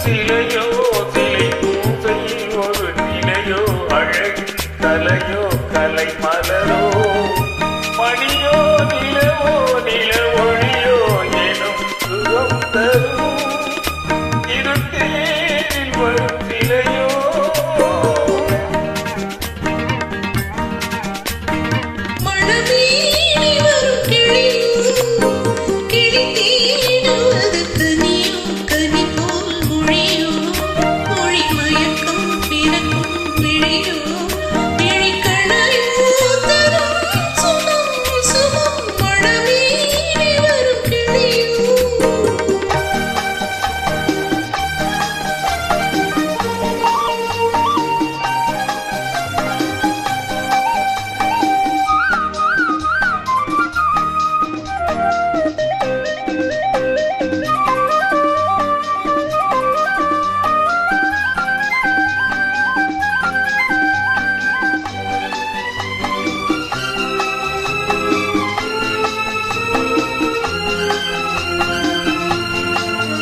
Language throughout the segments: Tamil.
சிலையோ சிலை பூசை ஒரு நிலையோ அழகு கலையோ கலை மலரோ மணியோ நிலவோ நில ஒளியோ எனும் சுகம் தரும் இருத்தேரில் வரும் சிலையோ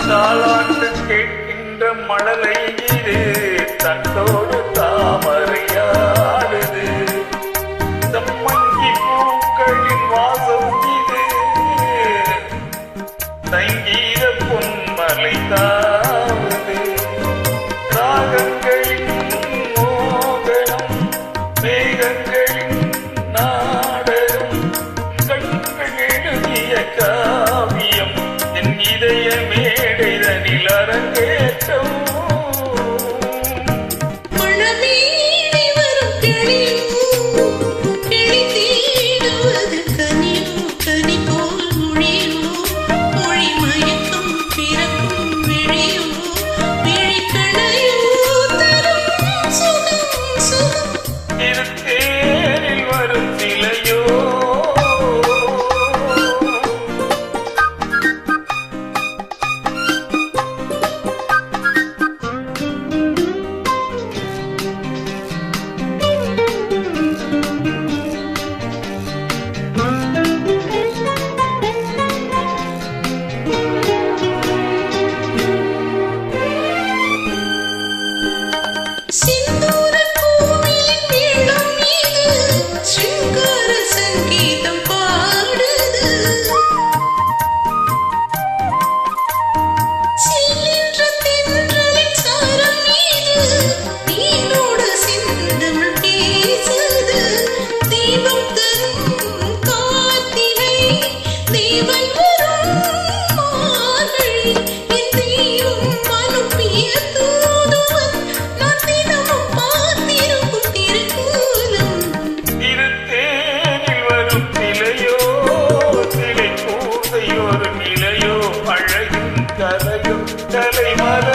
தாளாட்டு கேட்கின்ற மழலை இது தன்னோடு தாமரையாடுது தம்மங்கி பூக்களின் வாசம் இது சங்கீத பொன்மலை தாவுது ராகங்களின் மோகனம் மேகங்களின் நாடகம் கண்கள் எழுதிய காவியம் என் இதயமே அரங்கேற்றம் மனமீறி வரும் கிளியோ கிளி தீடுவது கனியோ கனி போல் மொழியோ மொழி மயக்கம் பிறக்கும் விழியோ விழிக்கணையோ தரும் சுகம் சுகம் இருத்தேரில் வரும் சிலையோ ஒரு நிலையோ அழகின் கலையோ கலை மலர்